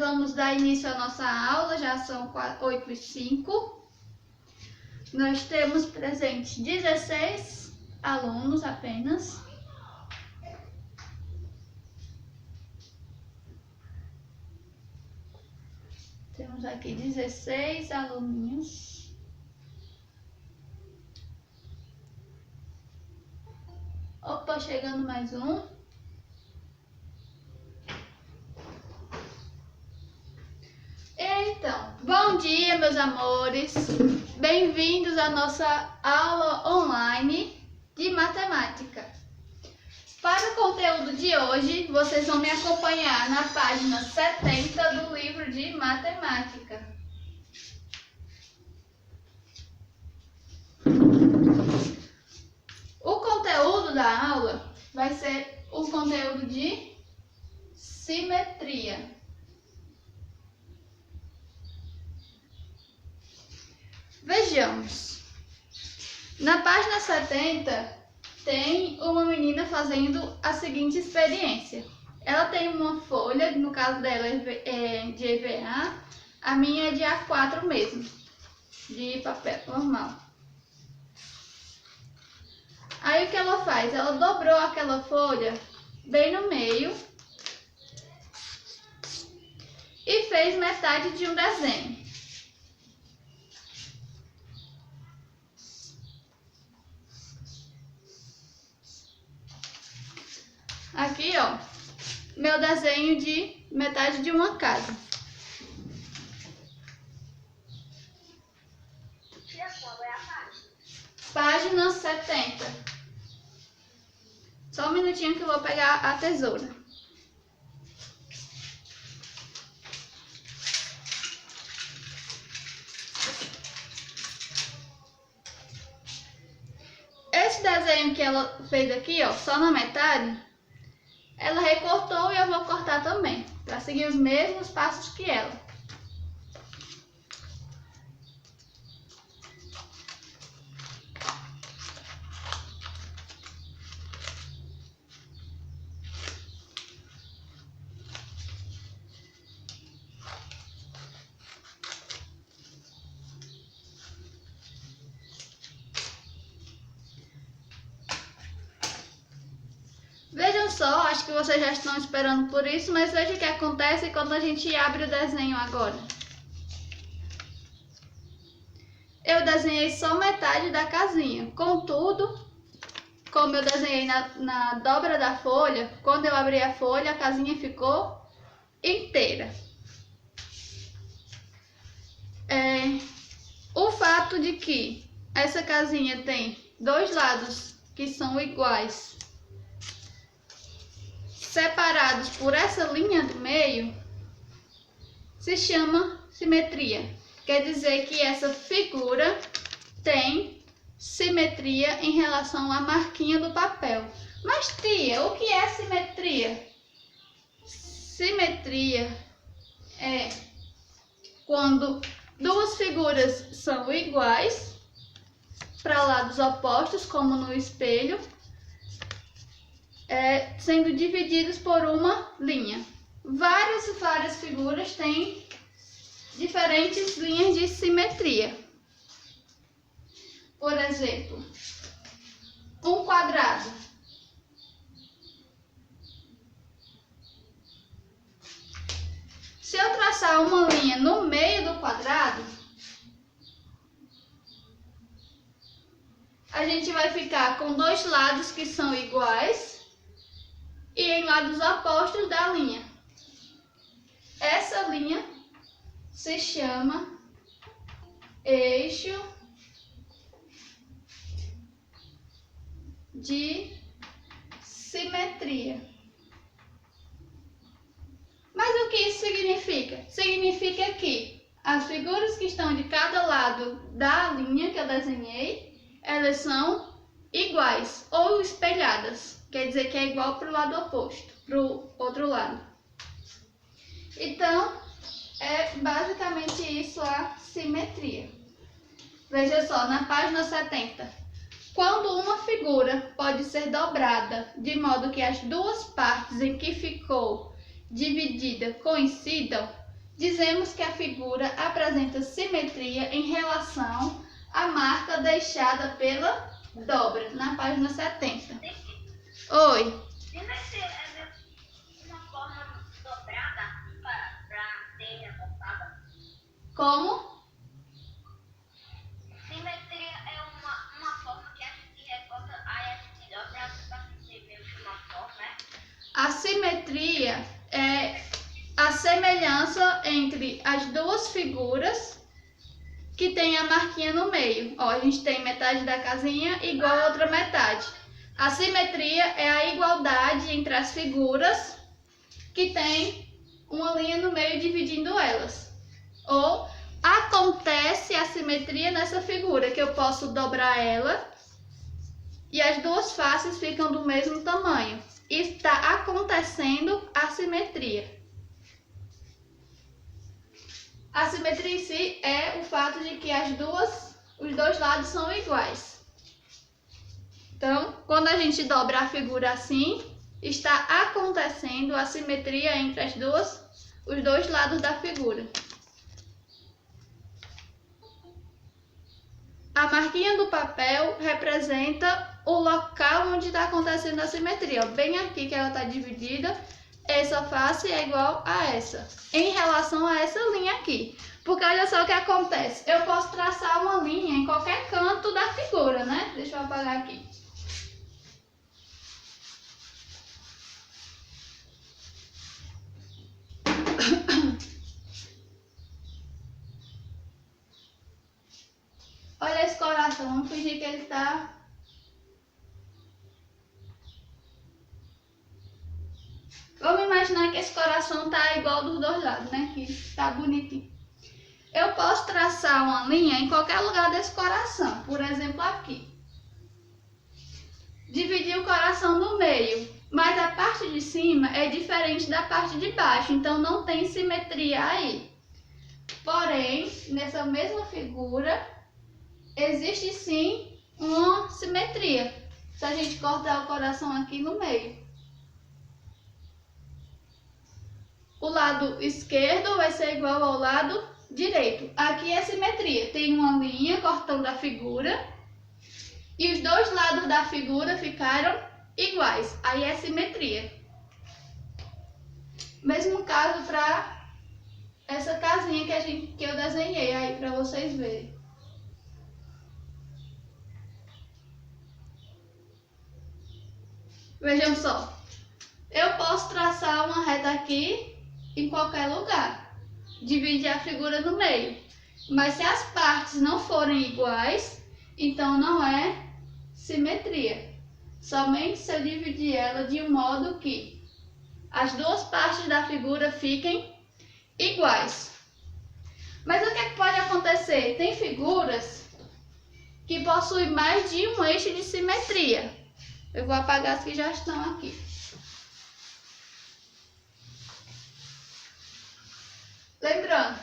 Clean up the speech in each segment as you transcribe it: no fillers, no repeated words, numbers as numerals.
vamos dar início à nossa aula, já são 8h05. Nós temos presentes 16 alunos apenas. Temos aqui 16 aluninhos. Opa, chegando mais um. Então, bom dia, meus amores. Bem-vindos à nossa aula online de matemática. Para o conteúdo de hoje, vocês vão me acompanhar na página 70 do livro de matemática. O conteúdo da aula vai ser o conteúdo de simetria. Vejamos. Na página 70 tem uma menina fazendo a seguinte experiência. Ela tem uma folha, no caso dela é de EVA, a minha é de A4 mesmo, de papel normal. Aí o que ela faz? Ela dobrou aquela folha bem no meio e fez metade de um desenho. Aqui, ó, meu desenho de metade de uma casa. Qual é a página? Página 70. Só um minutinho que eu vou pegar a tesoura. Esse desenho que ela fez aqui, ó, só na metade, ela recortou e eu vou cortar também, para seguir os mesmos passos que ela. Vejam só, acho que vocês já estão esperando por isso, mas veja o que acontece quando a gente abre o desenho agora. Eu desenhei só metade da casinha. Contudo, como eu desenhei na dobra da folha, quando eu abri a folha, a casinha ficou inteira. O fato de que essa casinha tem dois lados que são iguais, separados por essa linha do meio, se chama simetria. Quer dizer que essa figura tem simetria em relação à marquinha do papel. Mas, tia, o que é simetria? Simetria é quando duas figuras são iguais, para lados opostos, como no espelho, sendo divididos por uma linha. Várias figuras têm diferentes linhas de simetria. Por exemplo, um quadrado. Se eu traçar uma linha no meio do quadrado, a gente vai ficar com dois lados que são iguais e em lados opostos da linha. Essa linha se chama eixo de simetria. Mas o que isso significa? Significa que as figuras que estão de cada lado da linha que eu desenhei, elas são iguais ou espelhadas. Quer dizer que é igual para o lado oposto, para o outro lado. Então, é basicamente isso a simetria. Veja só, na página 70. Quando uma figura pode ser dobrada de modo que as duas partes em que ficou dividida coincidam, dizemos que a figura apresenta simetria em relação à marca deixada pela dobra, na página 70. Oi. Uma forma dobrada para ter cortada. Como? Simetria é uma forma que a gente recorta, aí a gente dobra para ter meio que uma forma, né? A simetria é a semelhança entre as duas figuras que tem a marquinha no meio. Ó, a gente tem metade da casinha igual a outra metade. A simetria é a igualdade entre as figuras que tem uma linha no meio dividindo elas. Ou acontece a simetria nessa figura, que eu posso dobrar ela e as duas faces ficam do mesmo tamanho. Está acontecendo a simetria. A simetria em si é o fato de que os dois lados são iguais. Então, quando a gente dobra a figura assim, está acontecendo a simetria entre os dois lados da figura. A marquinha do papel representa o local onde está acontecendo a simetria. Bem aqui que ela está dividida, essa face é igual a essa, em relação a essa linha aqui. Porque olha só o que acontece, eu posso traçar uma linha em qualquer canto da figura, né? Deixa eu apagar aqui. Olha esse coração, vamos fingir que ele está... Vamos imaginar que esse coração está igual dos dois lados, né? Que está bonitinho. Eu posso traçar uma linha em qualquer lugar desse coração, por exemplo aqui. Dividir o coração no meio, mas a parte de cima é diferente da parte de baixo, então não tem simetria aí. Porém, nessa mesma figura, existe sim uma simetria, se a gente cortar o coração aqui no meio. O lado esquerdo vai ser igual ao lado direito. Aqui é simetria, tem uma linha cortando a figura e os dois lados da figura ficaram iguais, aí é simetria. Mesmo caso para essa casinha que eu desenhei aí para vocês verem. Vejam só, eu posso traçar uma reta aqui em qualquer lugar, dividir a figura no meio, mas se as partes não forem iguais, então não é simetria, somente se eu dividir ela de um modo que as duas partes da figura fiquem iguais. Mas o que é que pode acontecer? Tem figuras que possuem mais de um eixo de simetria. Eu vou apagar as que já estão aqui. Lembrando,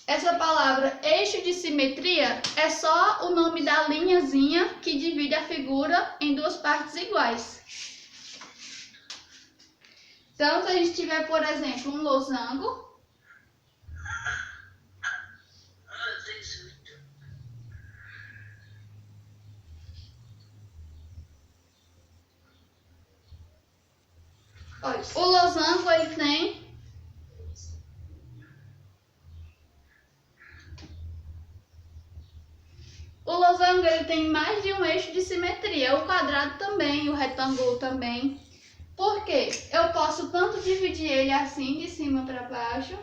essa palavra eixo de simetria é só o nome da linhazinha que divide a figura em duas partes iguais. Então, se a gente tiver, por exemplo, um losango, olha, o losango ele tem mais de um eixo de simetria, o quadrado também, o retângulo também. Por quê? Eu posso tanto dividir ele assim, de cima para baixo,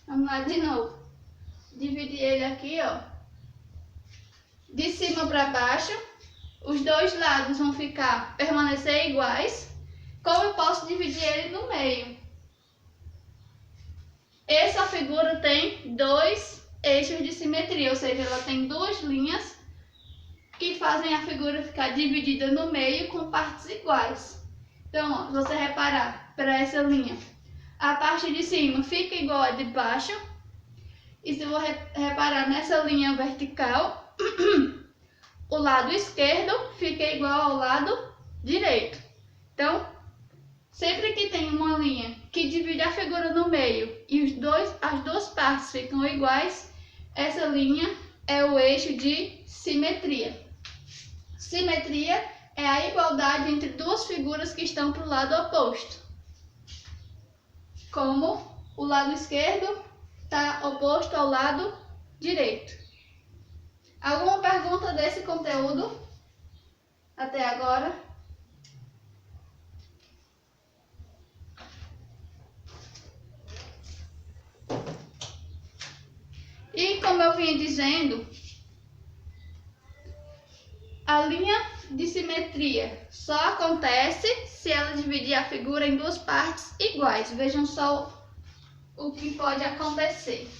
vamos lá de novo, dividir ele aqui, ó, de cima para baixo. Os dois lados vão permanecer iguais. Como eu posso dividir ele no meio? Essa figura tem dois eixos de simetria, ou seja, ela tem duas linhas que fazem a figura ficar dividida no meio com partes iguais. Então, ó, se você reparar para essa linha, a parte de cima fica igual a de baixo E se eu reparar nessa linha vertical, o lado esquerdo fica igual ao lado direito. Então, sempre que tem uma linha que divide a figura no meio e as duas partes ficam iguais, essa linha é o eixo de simetria. Simetria é a igualdade entre duas figuras que estão para o lado oposto. Como o lado esquerdo está oposto ao lado direito. Alguma pergunta desse conteúdo até agora? E como eu vinha dizendo, a linha de simetria só acontece se ela dividir a figura em duas partes iguais. Vejam só o que pode acontecer.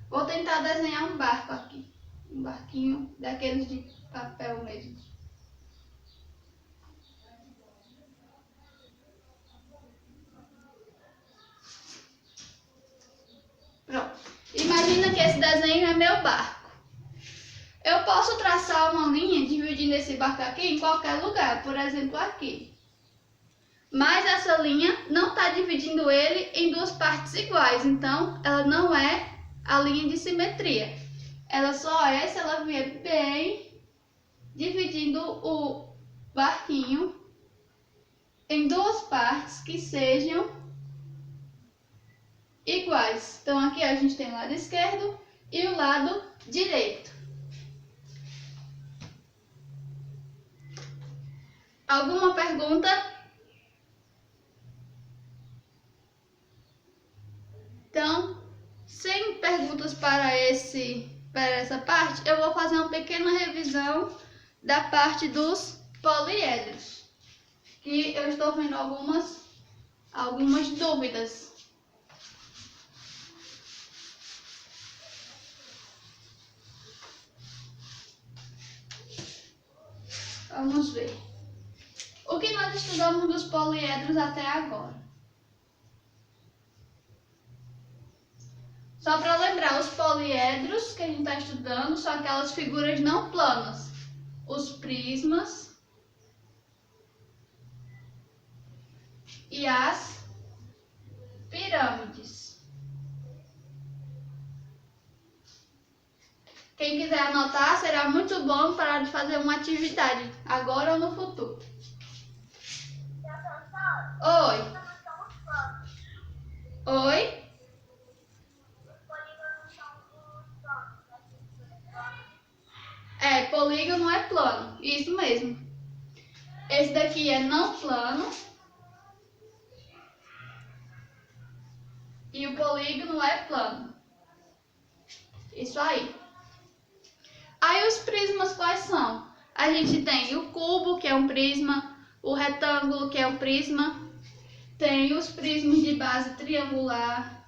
Vou tentar desenhar um barco aqui. Um barquinho daqueles de papel mesmo. Pronto. Imagina que esse desenho é meu barco. Eu posso traçar uma linha dividindo esse barco aqui em qualquer lugar, por exemplo aqui. Mas essa linha não está dividindo ele em duas partes iguais, então ela não é a linha de simetria. Ela só é se ela vier bem dividindo o barquinho em duas partes que sejam iguais. Então aqui a gente tem o lado esquerdo e o lado direito. Alguma pergunta? Então, sem perguntas para essa parte, eu vou fazer uma pequena revisão da parte dos poliedros, que eu estou vendo algumas dúvidas. Vamos ver. O que nós estudamos dos poliedros até agora? Só para lembrar, os poliedros que a gente está estudando são aquelas figuras não planas. Os prismas e as pirâmides. Quem quiser anotar, será muito bom para de fazer uma atividade, agora ou no futuro. Oi. Oi. Polígono é plano, isso mesmo. Esse daqui é não plano. E o polígono é plano. Isso aí. Aí os prismas quais são? A gente tem o cubo, que é um prisma, o retângulo, que é um prisma. Tem os prismas de base triangular.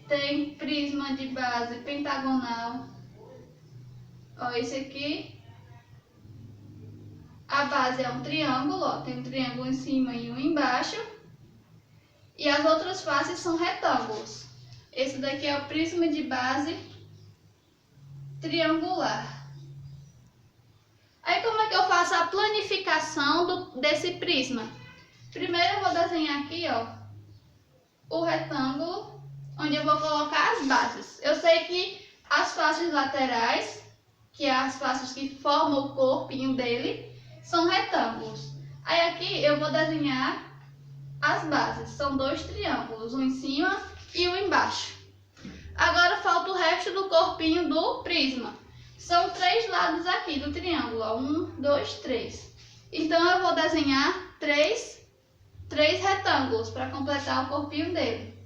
Tem prisma de base pentagonal. Ó, esse aqui. A base é um triângulo, ó, tem um triângulo em cima e um embaixo. E as outras faces são retângulos. Esse daqui é o prisma de base triangular. Aí como é que eu faço a planificação desse prisma? Primeiro eu vou desenhar aqui, ó, o retângulo, onde eu vou colocar as bases. Eu sei que as faces laterais, que é as faces que formam o corpinho dele, são retângulos. Aí aqui eu vou desenhar as bases. São dois triângulos, um em cima e um embaixo. Agora falta o resto do corpinho do prisma. São três lados aqui do triângulo, ó. 1, 2, 3. Então eu vou desenhar três retângulos para completar o corpinho dele.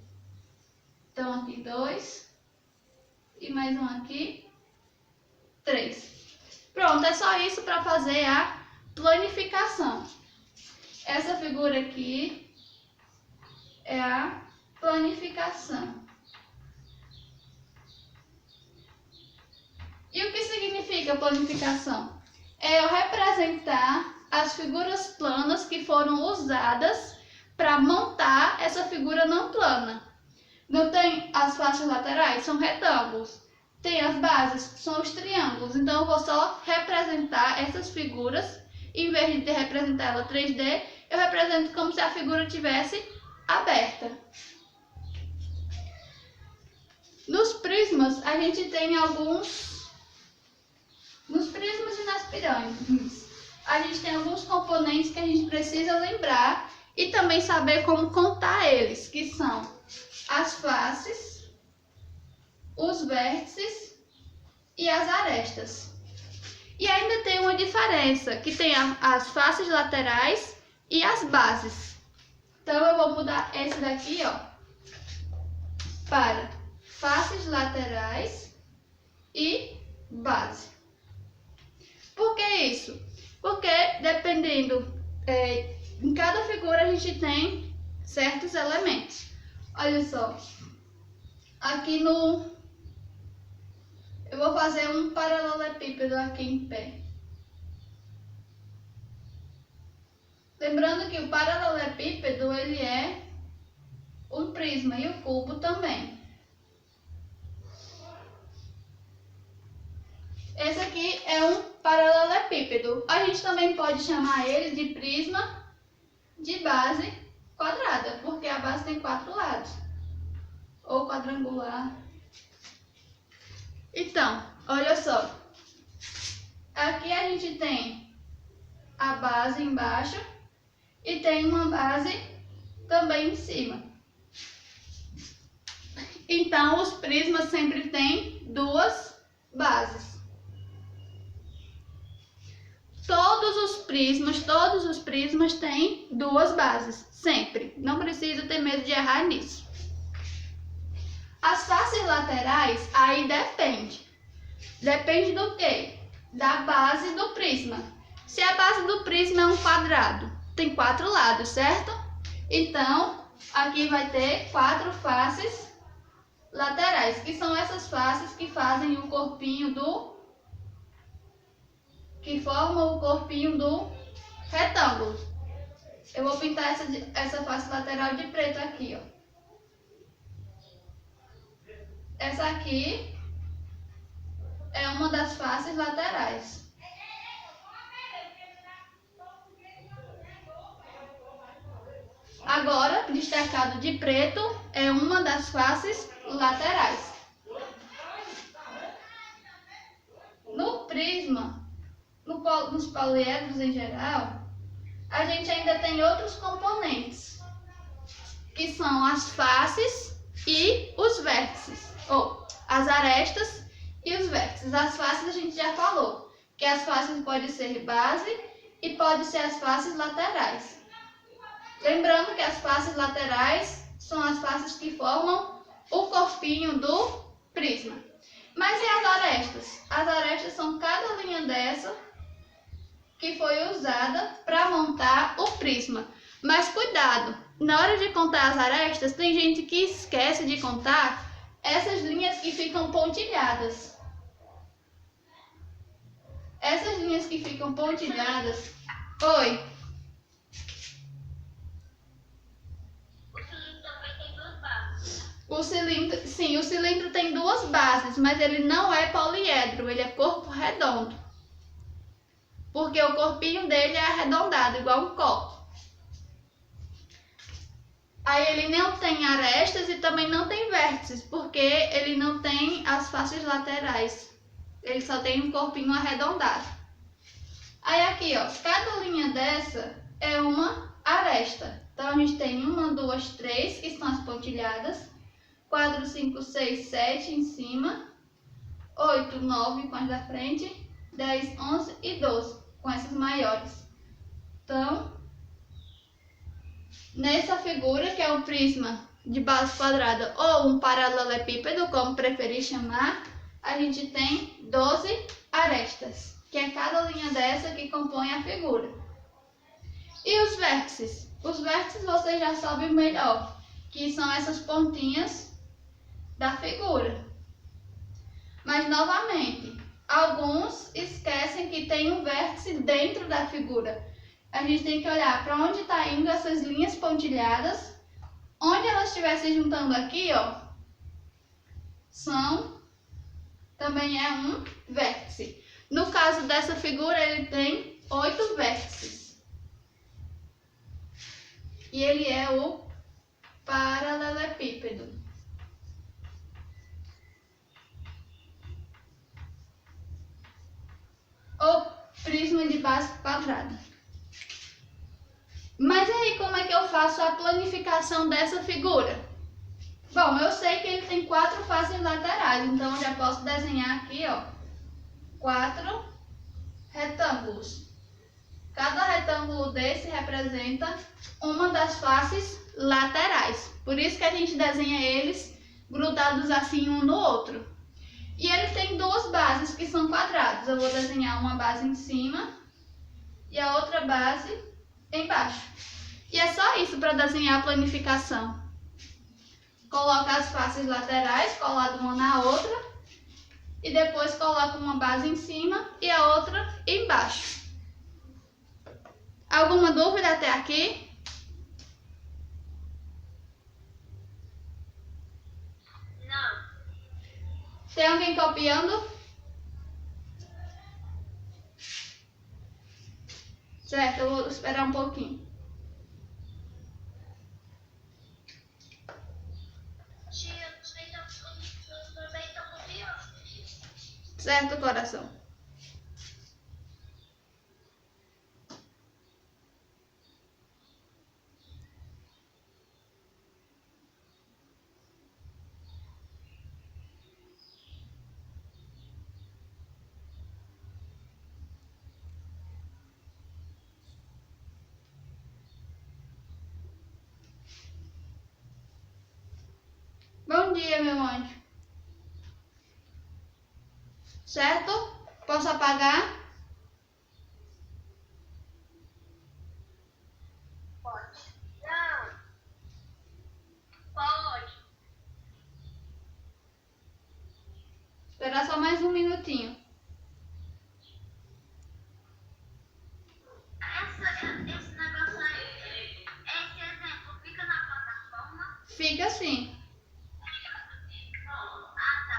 Então aqui 2 e mais um aqui, 3. Pronto, é só isso para fazer a planificação. Essa figura aqui é a planificação. E o que significa planificação? É eu representar as figuras planas que foram usadas para montar essa figura não plana. Não tem as faces laterais? São retângulos. Tem as bases? São os triângulos. Então, eu vou só representar essas figuras. Em vez de representar ela 3D, eu represento como se a figura tivesse aberta. Nos prismas, a gente tem alguns... Nos prismas e nas pirâmides, a gente tem alguns componentes que a gente precisa lembrar e também saber como contar eles, que são as faces, os vértices e as arestas. E ainda tem uma diferença, que tem as faces laterais e as bases. Então, eu vou mudar esse daqui, ó, para faces laterais e base. Por que isso? Porque dependendo, em cada figura a gente tem certos elementos. Olha só, aqui eu vou fazer um paralelepípedo aqui em pé. Lembrando que o paralelepípedo, ele é um prisma e o cubo também. Esse aqui é um paralelepípedo. A gente também pode chamar ele de prisma de base quadrada, porque a base tem 4 lados. Ou quadrangular. Então, olha só. Aqui a gente tem a base embaixo e tem uma base também em cima. Então, os prismas sempre têm 2 bases. Todos os prismas têm 2 bases, sempre. Não precisa ter medo de errar nisso. As faces laterais, aí depende. Depende do quê? Da base do prisma. Se a base do prisma é um quadrado, tem 4 lados, certo? Então, aqui vai ter 4 faces laterais, que são essas faces que fazem o corpinho que formam o corpinho do retângulo. Eu vou pintar essa face lateral de preto aqui, ó. Essa aqui é uma das faces laterais. Agora, destacado de preto, é uma das faces laterais. No prisma, nos poliedros em geral, a gente ainda tem outros componentes, que são as faces e os vértices, ou as arestas e os vértices. As faces a gente já falou, que as faces podem ser base e podem ser as faces laterais. Lembrando que as faces laterais são as faces que formam o corpinho do prisma. Mas e as arestas? As arestas são cada linha dessa que foi usada para montar o prisma. Mas cuidado, na hora de contar as arestas, tem gente que esquece de contar essas linhas que ficam pontilhadas. Essas linhas que ficam pontilhadas... Oi? O cilindro, sim, o cilindro tem 2 bases, mas ele não é poliedro, ele é corpo redondo. Porque o corpinho dele é arredondado, igual um copo. Aí ele não tem arestas e também não tem vértices, porque ele não tem as faces laterais. Ele só tem um corpinho arredondado. Aí aqui, ó, cada linha dessa é uma aresta. Então a gente tem 1, 2, 3, que são as pontilhadas. 4, 5, 6, 7 em cima. 8, 9 com as da frente. 10, 11 e 12 com essas maiores. Então, nessa figura, que é um prisma de base quadrada ou um paralelepípedo, como preferir chamar, a gente tem 12 arestas, que é cada linha dessa que compõe a figura. E os vértices? Os vértices vocês já sabem melhor, que são essas pontinhas da figura. Mas, novamente, alguns esquecem que tem um vértice dentro da figura. a gente tem que olhar para onde está indo essas linhas pontilhadas. Onde elas estiver se juntando aqui, ó, também é um vértice. No caso dessa figura, ele tem 8 vértices. E ele é o paralelepípedo. Ou prisma de base quadrada. Mas aí, como é que eu faço a planificação dessa figura? Bom, eu sei que ele tem 4 faces laterais, então eu já posso desenhar aqui, ó, 4 retângulos. Cada retângulo desse representa uma das faces laterais. Por isso que a gente desenha eles grudados assim um no outro. E ele tem 2 bases que são quadrados. Eu vou desenhar uma base em cima e a outra base embaixo. E é só isso para desenhar a planificação. Coloca as faces laterais coladas uma na outra e depois coloca uma base em cima e a outra embaixo. Alguma dúvida até aqui? Não. Tem alguém copiando? Certo, eu vou esperar um pouquinho. Certo, coração. Bom dia, meu anjo. Certo? Posso apagar? Pode. Não. Pode. Esperar só mais um minutinho. Esse negócio aí, esse exemplo fica na plataforma? Fica assim. Ah, tá.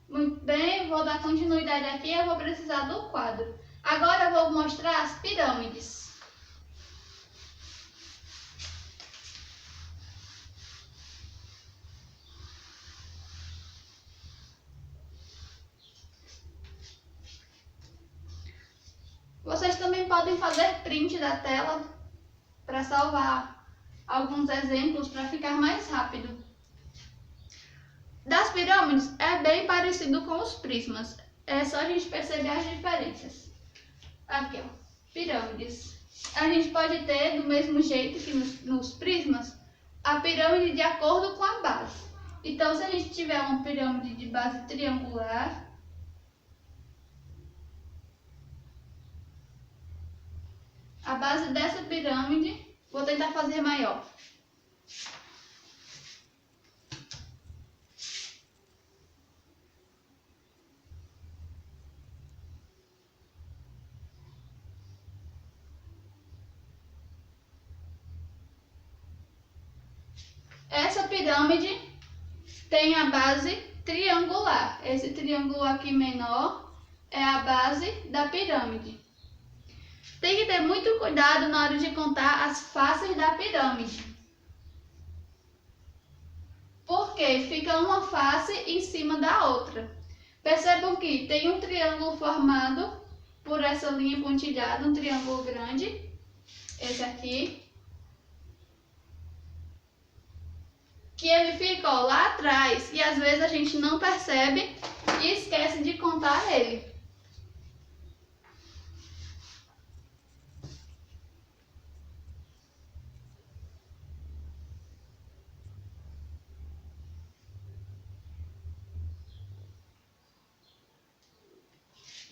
Muito bem, vou dar continuidade aqui. Eu vou precisar do quadro. Agora eu vou mostrar as pirâmides. Vocês também podem fazer print da tela para salvar alguns exemplos para ficar mais rápido. Das pirâmides é bem parecido com os prismas. É só a gente perceber as diferenças. Aqui, ó, pirâmides. A gente pode ter do mesmo jeito que nos prismas a pirâmide de acordo com a base. Então, se a gente tiver uma pirâmide de base triangular, a base dessa pirâmide, vou tentar fazer maior. Essa pirâmide tem a base triangular. Esse triângulo aqui menor é a base da pirâmide. Tem que ter muito cuidado na hora de contar as faces da pirâmide. Porque fica uma face em cima da outra. Percebam que tem um triângulo formado por essa linha pontilhada, um triângulo grande. Esse aqui. Que ele fica, ó, lá atrás. E às vezes a gente não percebe e esquece de contar ele.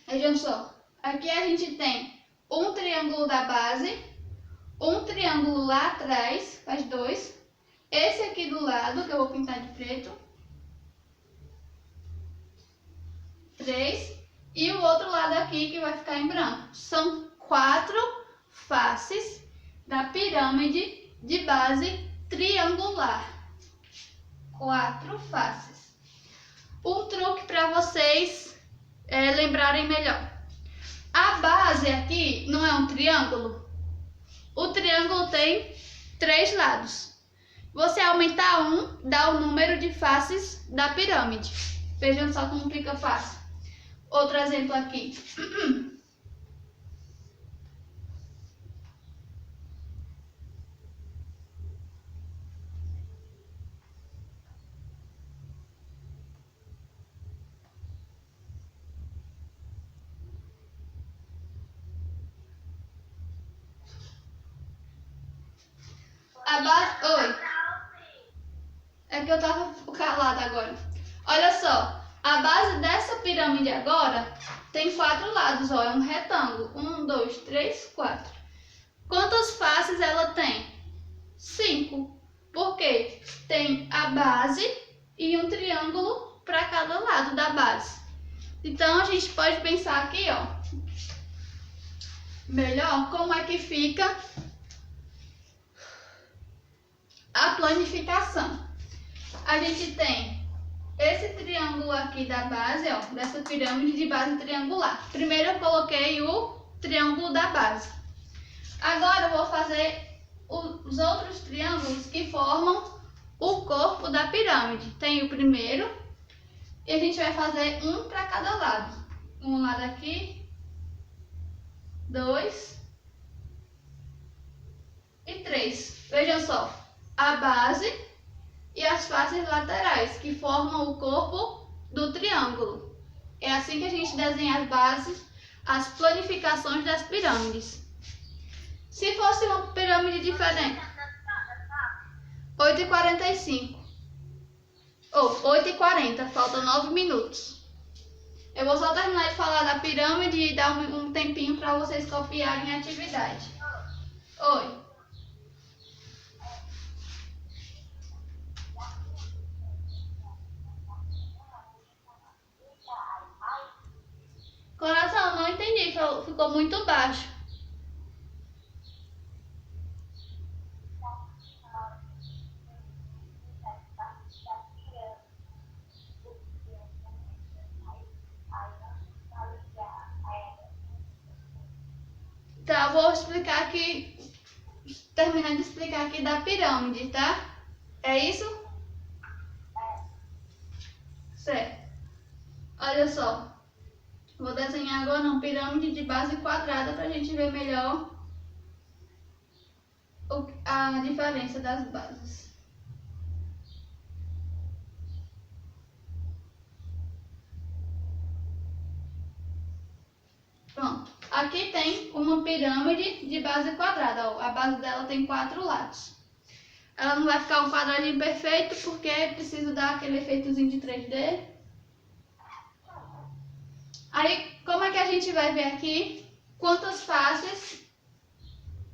Vejam só, aqui a gente tem um triângulo da base, um triângulo lá atrás, faz 2. Esse aqui do lado, que eu vou pintar de preto. aqui que vai ficar em branco. São 4 faces da pirâmide de base triangular. 4 faces. Um truque para vocês lembrarem melhor. A base aqui não é um triângulo? O triângulo tem 3 lados. Você aumentar um, dá o número de faces da pirâmide. Vejam só como fica fácil. Outro exemplo aqui. A base... Oi. É que eu tava calada agora. Olha só. A base dessa pirâmide agora tem 4 lados, ó. É um retângulo. 1, 2, 3, 4. Quantas faces ela tem? 5. Por quê? Tem a base e um triângulo para cada lado da base. Então, a gente pode pensar aqui, ó. Melhor, como é que fica a planificação. A gente tem esse triângulo aqui da base, ó, dessa pirâmide de base triangular. Primeiro eu coloquei o triângulo da base. Agora eu vou fazer os outros triângulos que formam o corpo da pirâmide. Tem o primeiro e a gente vai fazer um para cada lado. Um lado aqui, 2 e 3. Vejam só. A base e as faces laterais, que formam o corpo do triângulo. É assim que a gente desenha as bases, as planificações das pirâmides. Se fosse uma pirâmide diferente... 8h45. Ou 8h40, faltam 9 minutos. Eu vou só terminar de falar da pirâmide e dar um tempinho para vocês copiarem a atividade. Oi. Coração, não entendi, ficou muito baixo. Tá, eu vou explicar aqui, terminando de explicar aqui da pirâmide, tá? É isso? Certo. Olha só. Vou desenhar agora uma pirâmide de base quadrada para a gente ver melhor a diferença das bases. Pronto. Aqui tem uma pirâmide de base quadrada. Ó. A base dela tem 4 lados. Ela não vai ficar um quadradinho perfeito porque preciso dar aquele efeitozinho de 3D. Aí, como é que a gente vai ver aqui quantas faces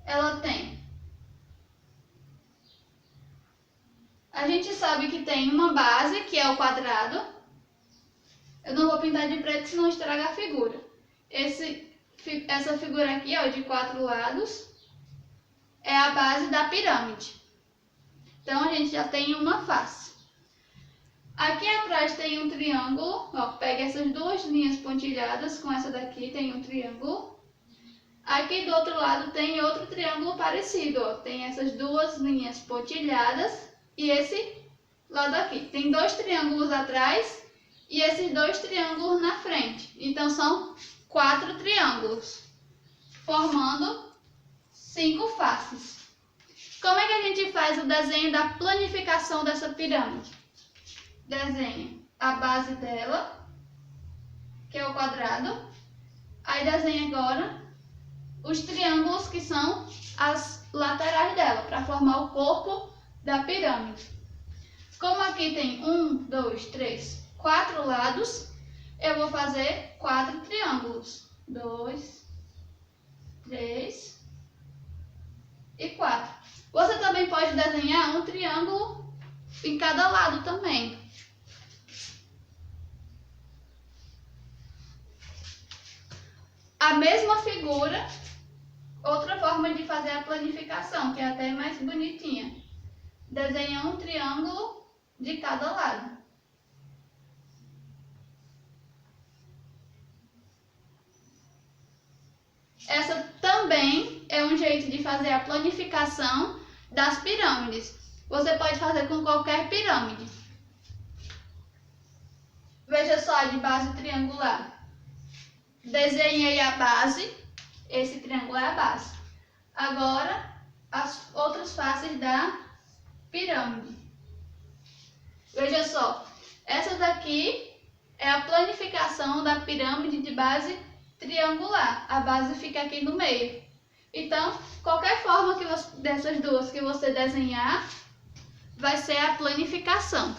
ela tem? A gente sabe que tem uma base, que é o quadrado. Eu não vou pintar de preto, senão estraga a figura. Essa figura aqui, ó, de 4 lados, é a base da pirâmide. Então, a gente já tem uma face. Aqui atrás tem um triângulo, ó, pega essas duas linhas pontilhadas, com essa daqui tem um triângulo. Aqui do outro lado tem outro triângulo parecido, ó, tem essas duas linhas pontilhadas e esse lado aqui. Tem 2 triângulos atrás e esses 2 triângulos na frente. Então são 4 triângulos, formando 5 faces. Como é que a gente faz o desenho da planificação dessa pirâmide? Desenha a base dela, que é o quadrado. Aí desenha agora os triângulos que são as laterais dela, para formar o corpo da pirâmide. Como aqui tem 1, 2, 3, 4 lados, eu vou fazer 4 triângulos. 2, 3 e 4. Você também pode desenhar um triângulo em cada lado também. A mesma figura, outra forma de fazer a planificação, que é até mais bonitinha. Desenha um triângulo de cada lado. Essa também é um jeito de fazer a planificação das pirâmides. Você pode fazer com qualquer pirâmide. Veja só a de base triangular. Desenhe aí a base. Esse triângulo é a base. Agora, as outras faces da pirâmide. Veja só. Essa daqui é a planificação da pirâmide de base triangular. A base fica aqui no meio. Então, qualquer forma dessas duas que você desenhar, vai ser a planificação.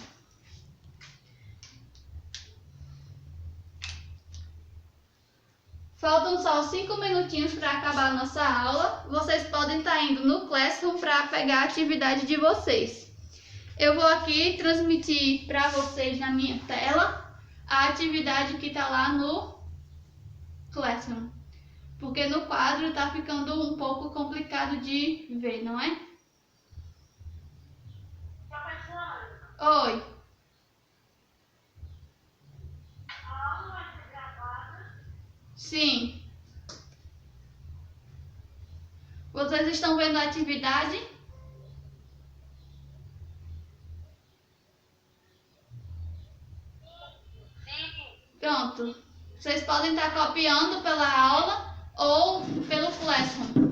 Faltam só 5 minutinhos para acabar a nossa aula. Vocês podem estar indo no Classroom para pegar a atividade de vocês. Eu vou aqui transmitir para vocês na minha tela a atividade que está lá no Classroom. Porque no quadro está ficando um pouco complicado de ver, não é? Professora, Oi. a aula vai ser gravada? Sim. Vocês estão vendo a atividade? Sim. Pronto. Vocês podem estar copiando pela aula ou pelo Classroom.